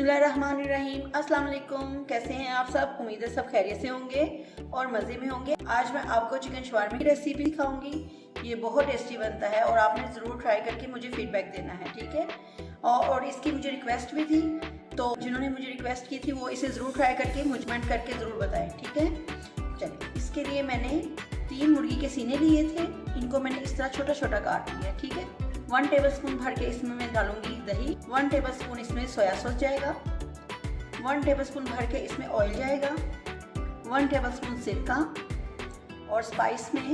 बिस्मिल्लाहिर्रहमानिर्रहीम। अस्सलाम वालेकुम। कैसे हैं आप सब? उम्मीद है सब खैरियत से होंगे और मज़े में होंगे। आज मैं आपको चिकन शवारमे की रेसिपी दिखाऊंगी। ये बहुत टेस्टी बनता है और आपने ज़रूर ट्राई करके मुझे फीडबैक देना है, ठीक है। और इसकी मुझे रिक्वेस्ट भी थी, तो जिन्होंने मुझे रिक्वेस्ट की थी वो इसे ज़रूर ट्राई करके मुझे कमेंट करके ज़रूर बताएं, ठीक है। चलिए, इसके लिए मैंने 3 मुर्गी के सीने लिए थे। इनको मैंने इस तरह छोटा छोटा काट लिया, ठीक है। 1 टेबलस्पून भर के इसमें मैं डालूंगी दही। 1 टेबलस्पून इसमें सोया सॉस जाएगा। 1 टेबलस्पून भर के इसमें ऑयल जाएगा। 1 टेबलस्पून सिरका और स्पाइस में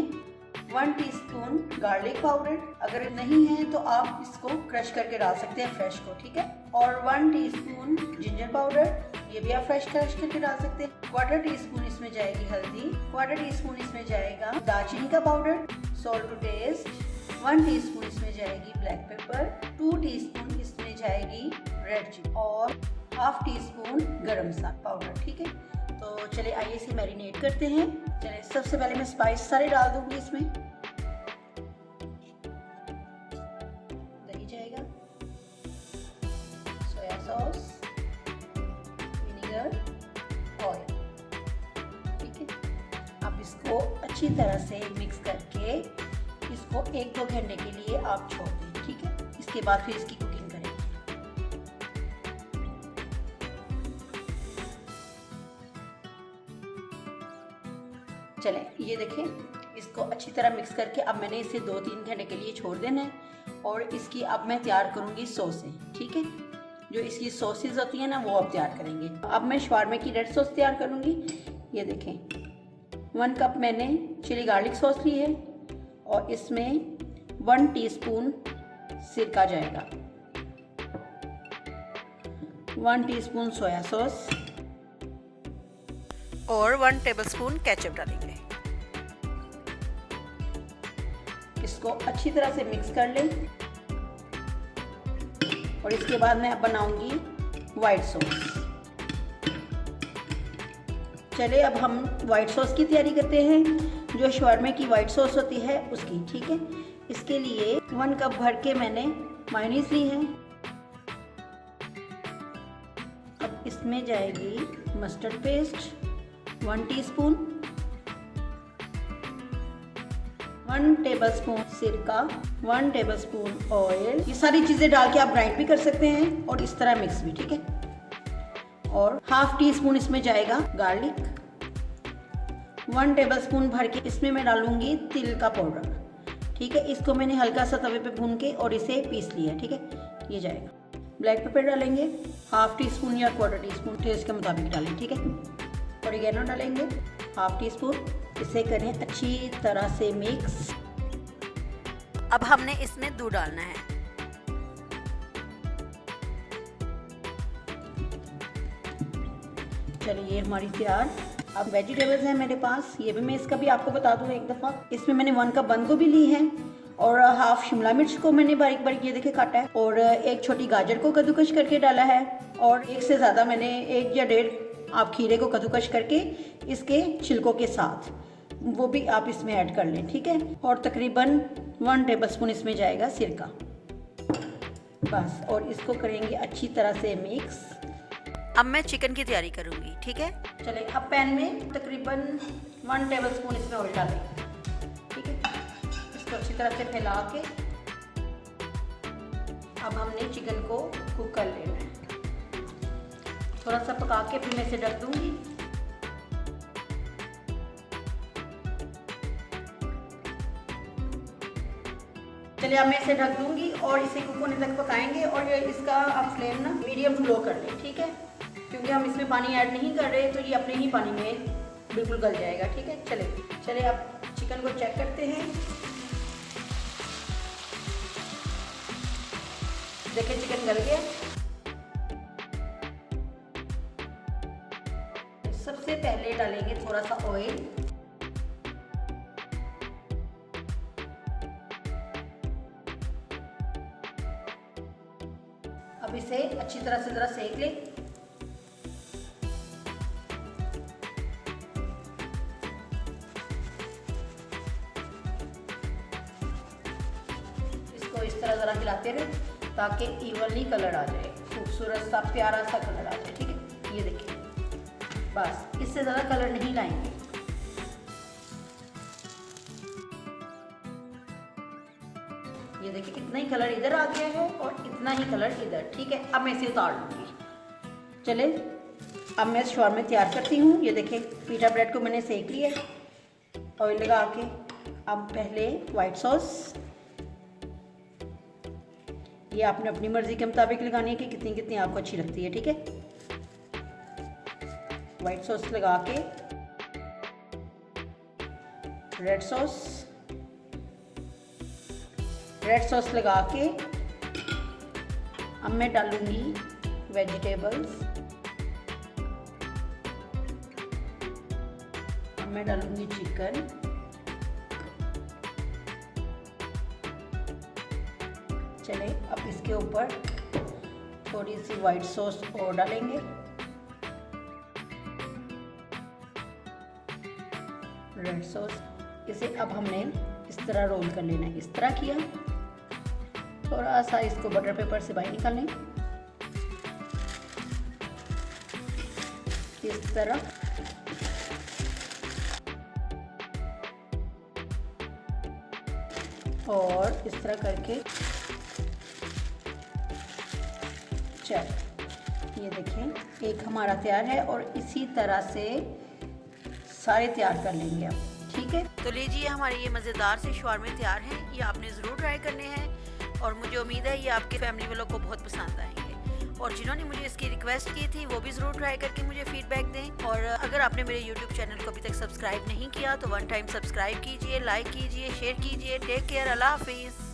1 टीस्पून गार्लिक पाउडर। अगर नहीं है तो आप इसको क्रश करके डाल सकते हैं, फ्रेश को, ठीक है। और 1 टीस्पून जिंजर पाउडर, ये भी आप फ्रेश क्रश करके डाल सकते हैं। 1/4 टीस्पून इसमें जाएगी हल्दी। 1/4 टीस्पून इसमें जाएगा दालचीनी का powder. Salt to taste. 1 teaspoon इसमें जाएगी ब्लैक पेपर। 2 टीस्पून इसमें जाएगी रेड चिली और 1/2 टीस्पून गरम मसाला पाउडर, ठीक है। तो चले आइए इसे मैरिनेट करते हैं। चले, सबसे पहले मैं स्पाइस सारे डाल दूंगी इसमें। दही जाएगा, सोया सॉस, विनेगर, ऑयल, ठीक है। अब इसको अच्छी तरह से मिक्स करके इसको 1-2 घंटे के लिए आप छोड़ दें, ठीक है। इसके बाद फिर इसकी कुकिंग करेंगे। चलें, ये देखें, इसको अच्छी तरह मिक्स करके अब मैंने इसे 2-3 घंटे के लिए छोड़ देना है। और इसकी अब मैं तैयार करूंगी सॉसें, ठीक है। जो इसकी सॉसेज होती है ना, वो अब तैयार करेंगे। अब मैं शवारमे की रेड सॉस तैयार करूंगी। ये देखें, 1 कप मैंने चिली गार्लिक सॉस ली है और इसमें 1 टीस्पून सिरका जाएगा। 1 टीस्पून सोया सॉस और 1 टेबलस्पून केचप डालेंगे। इसको अच्छी तरह से मिक्स कर लें और इसके बाद मैं अब बनाऊंगी वाइट सॉस। चलिए, अब हम वाइट सॉस की तैयारी करते हैं। जो शवारमे की वाइट सॉस होती है उसकी, ठीक है। इसके लिए 1 कप भर के मैंने मायोनीज ली है। अब इसमें जाएगी मस्टर्ड पेस्ट 1 टीस्पून, 1 टेबलस्पून सिरका, 1 टेबलस्पून ऑयल। ये सारी चीज़ें डाल के आप ग्राइंड भी कर सकते हैं और इस तरह मिक्स भी, ठीक है। और 1/2 टीस्पून इसमें जाएगा गार्लिक। 1 टेबलस्पून भर के इसमें मैं डालूंगी तिल का पाउडर, ठीक है। इसको मैंने हल्का सा तवे पे भून के और इसे पीस लिया, ठीक है। ये जाएगा। ब्लैक पेपर डालेंगे 1/2 टीस्पून या 1/4 टीस्पून, टेस्ट के मुताबिक डालें, ठीक है। ऑरिगेनो डालेंगे 1/2 टीस्पून। इसे करें अच्छी तरह से मिक्स। अब हमने इसमें दूध डालना है। चलिए, ये हमारी तैयार। अब वेजिटेबल्स हैं मेरे पास, ये भी मैं इसका भी आपको बता दूँ एक दफ़ा। इसमें मैंने 1 कप बंद गोभी ली है और 1/2 शिमला मिर्च को मैंने बारीक बारीक ये देखे काटा है और 1 छोटी गाजर को कद्दूकश करके डाला है और 1 से ज़्यादा मैंने 1 या 1.5 आप खीरे को कद्दूकश करके इसके छिलकों के साथ वो भी आप इसमें ऐड कर लें, ठीक है। और तकरीबन 1 टेबलस्पून इसमें जाएगा सिरका, बस। और इसको करेंगे अच्छी तरह से मिक्स। अब मैं चिकन की तैयारी करूंगी, ठीक है। चलिए, अब पैन में तकरीबन 1 टेबलस्पून इसमें ऑयल डालेंगे, ठीक है। इसको अच्छी तरह से फैला के अब हमने चिकन को कुक कर लेना है। थोड़ा सा पका के फिर मैं इसे ढक दूंगी। चलिए, अब मैं इसे ढक दूंगी और इसे कुक होने तक पकाएंगे। और इसका आप फ्लेम ना मीडियम टू लो कर लें, ठीक है, क्योंकि हम इसमें पानी ऐड नहीं कर रहे तो ये अपने ही पानी में बिल्कुल गल जाएगा, ठीक है। चलिए अब चिकन को चेक करते हैं। देखिए, चिकन गल गया। सबसे पहले डालेंगे थोड़ा सा ऑयल। अब इसे अच्छी तरह से ज़रा सेक लें। इसको इस तरह ज़रा हिलाते रहे। ताकि इवनली कलर आ जाए, खूबसूरत सा प्यारा सा कलर आ जाए। ठीक है, ये देखिए, बस इससे ज़्यादा कलर नहीं लाएंगे। ये देखिए इतना ही कलर इधर आ गया है और इतना ही कलर इधर। ठीक है, अब मैं इसे उतार लूँगी। चले अब मैं शॉर्मे तैयार करती हूँ। ये देखिए पीटा ब्रेड को मैंने सेक लिया है ऑयल लगा के। अब पहले वाइट सॉस, ये आपने अपनी मर्ज़ी के मुताबिक लगानी है कि कितनी कितनी आपको अच्छी लगती है। ठीक है, वाइट सॉस लगा के रेड सॉस लगा के अब मैं डालूंगी वेजिटेबल्स। अब मैं डालूंगी चिकन, चले अब इसके ऊपर थोड़ी सी वाइट सॉस और डालेंगे। रेड सॉस, इसे अब हमने इस तरह रोल कर लेना है। इस तरह किया, थोड़ा सा इसको बटर पेपर से बाहर निकाल लें, इस तरह। और इस तरह करके चल ये देखें एक हमारा तैयार है और इसी तरह से सारे तैयार कर लेंगे अब। ठीक है, तो लीजिए हमारे ये मज़ेदार से शॉर्मे तैयार हैं। ये आपने ज़रूर ट्राई करने हैं और मुझे उम्मीद है ये आपके फैमिली वालों को बहुत पसंद आएंगे। और जिन्होंने मुझे इसकी रिक्वेस्ट की थी वो भी ज़रूर ट्राई करके मुझे फीडबैक दें। और अगर आपने मेरे YouTube चैनल को अभी तक सब्सक्राइब नहीं किया तो वन टाइम सब्सक्राइब कीजिए, लाइक कीजिए, शेयर कीजिए। टेक केयर, अल्लाह हाफिज़।